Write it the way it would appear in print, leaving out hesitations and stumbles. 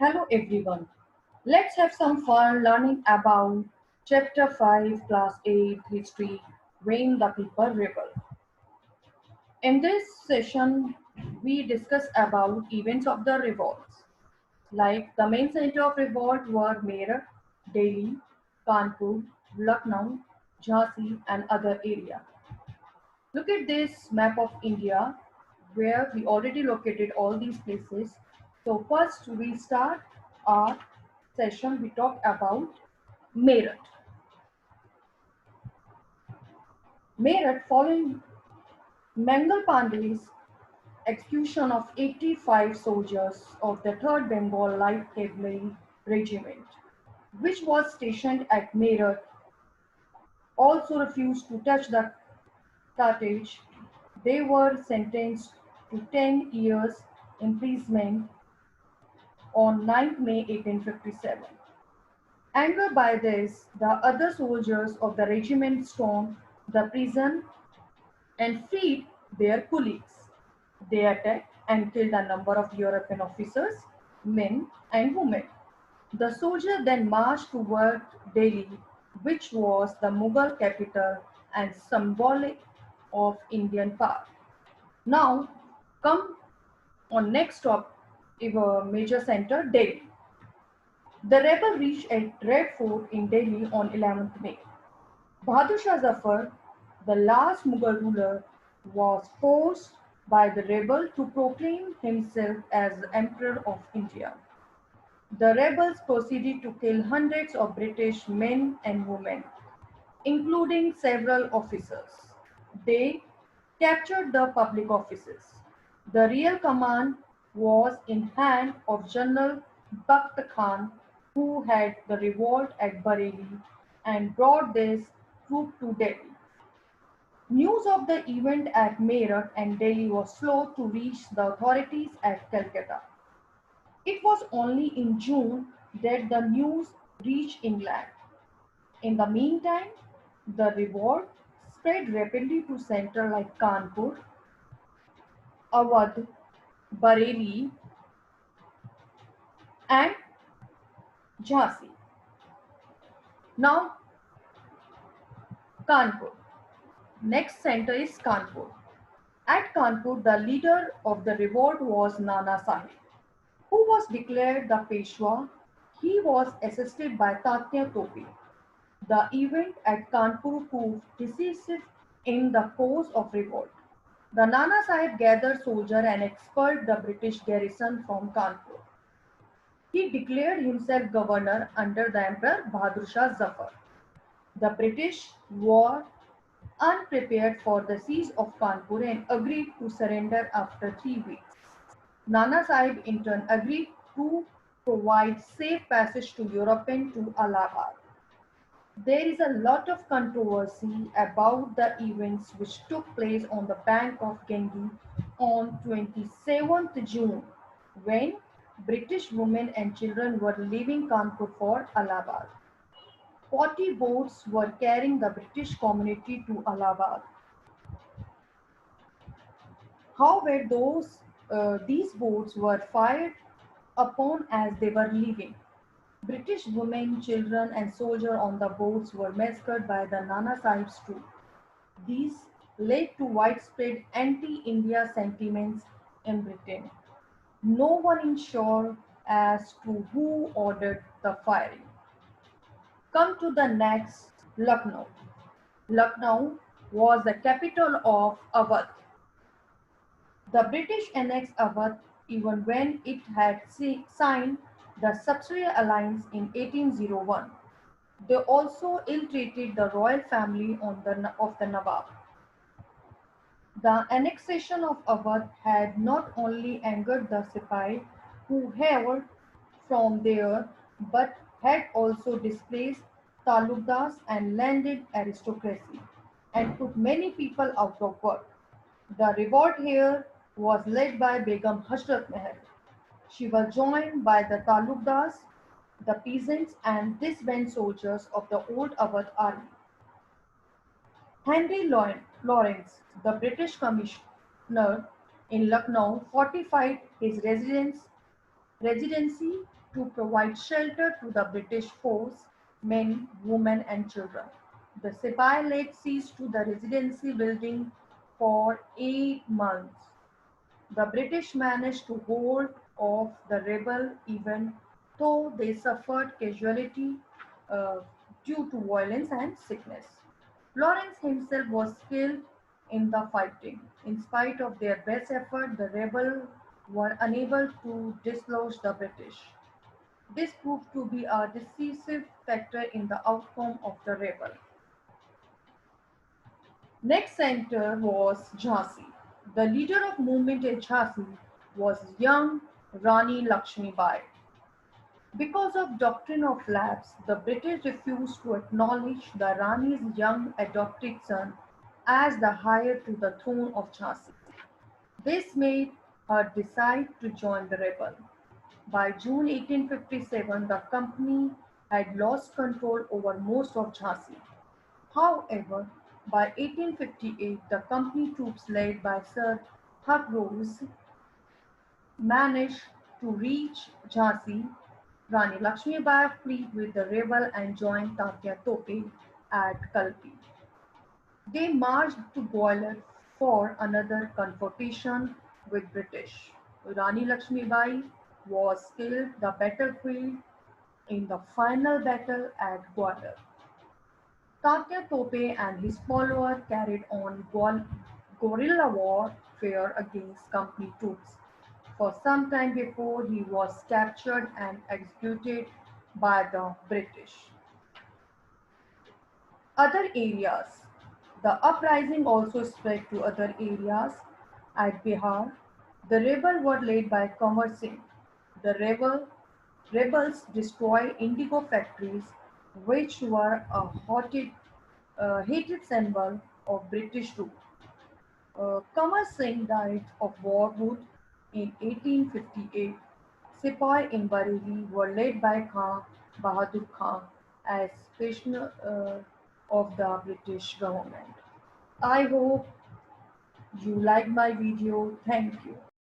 Hello everyone. Let's have some fun learning about Chapter 5, Class 8 History, When the People Rebel. In this session, we discuss about events of the revolts. Like the main center of revolt were Meerut, Delhi, Kanpur, Lucknow, Jhansi and other area. Look at this map of India where we already located all these places. So first we start our session, we talk about Meerut. Meerut, following Mangal Pandey's execution of 85 soldiers of the 3rd Bengal Light Cavalry Regiment, which was stationed at Meerut, also refused to touch the cartridge. They were sentenced to 10 years imprisonment on 9th May 1857. Angered by this, the other soldiers of the regiment stormed the prison and freed their colleagues. They attacked and killed a number of European officers, men, and women. The soldiers then marched toward Delhi, which was the Mughal capital and symbolic of Indian power. Now, come on next stop, major center, Delhi. The rebel reached a Red Fort in Delhi on 11th May. Bahadur Shah Zafar, the last Mughal ruler, was forced by the rebel to proclaim himself as the Emperor of India. The rebels proceeded to kill hundreds of British men and women, including several officers. They captured the public offices. The real command was in hand of General Bakht Khan, who had the revolt at Bareilly and brought this troop to Delhi. News of the event at Meerut and Delhi was slow to reach the authorities at Calcutta. It was only in June that the news reached England. In the meantime, the revolt spread rapidly to centers like Kanpur, Awadh, Bareilly, and Jhansi. Now, Kanpur. Next center is Kanpur. At Kanpur, the leader of the revolt was Nana Sahib, who was declared the Peshwa. He was assisted by Tatya Tope. The event at Kanpur proved decisive in the course of revolt. The Nana Sahib gathered soldiers and expelled the British garrison from Kanpur. He declared himself governor under the Emperor Bahadur Shah Zafar. The British were unprepared for the siege of Kanpur and agreed to surrender after 3 weeks. Nana Sahib in turn agreed to provide safe passage to Europeans to Allahabad. There is a lot of controversy about the events which took place on the bank of Ganges on 27th June when British women and children were leaving Kanpur for Allahabad. 40 boats were carrying the British community to Allahabad. However, these boats were fired upon as they were leaving. British women, children, and soldiers on the boats were massacred by the Nana Sahib's troops. These led to widespread anti-India sentiments in Britain. No one is sure as to who ordered the firing. Come to the next, Lucknow. Lucknow was the capital of Awadh. The British annexed Awadh even when it had signed the Kshatriya alliance in 1801. They also ill-treated the royal family of the Nawab. The annexation of Awadh had not only angered the Sipai who hailed from there, but had also displaced talukdars and landed aristocracy, and put many people out of work. The revolt here was led by Begum Hashrat Mahal. She was joined by the talukdars, the peasants, and disbanded soldiers of the old Awadh army. Lawrence, the British commissioner in Lucknow, fortified his residency to provide shelter to the British force, men, women, and children. The Sipai laid siege to the residency building for 8 months. The British managed to hold off the rebel even though they suffered casualty uh, due to violence and sickness. Lawrence himself was killed in the fighting. In spite of their best effort, the rebels were unable to dislodge the British. This proved to be a decisive factor in the outcome of the rebel. Next center was Jhansi. The leader of movement in Jhansi was young Rani Lakshmi Bai. Because of doctrine of lapse, the British refused to acknowledge the Rani's young adopted son as the heir to the throne of Jhansi. This made her decide to join the rebel. By June 1857, the company had lost control over most of Jhansi. However, by 1858, the company troops led by Sir Rose managed to reach Jhansi. Rani Lakshmibai fled with the rebel and joined Tatya Tope at Kalpi. They marched to Gwalior for another confrontation with British. Rani Lakshmibai was killed the battlefield in the final battle at Gwalior. Tatya Tope and his followers carried on guerrilla warfare against company troops for some time before he was captured and executed by the British. Other areas. The uprising also spread to other areas. At Bihar, the rebels were led by Kanwar Singh. The rebels destroyed indigo factories, which were a hated symbol of British rule. Kanwar Singh died of warwood in 1858. Sepoy in Bareilly were led by Khan Bahadur Khan as prisoner of the British government. I hope you liked my video. Thank you.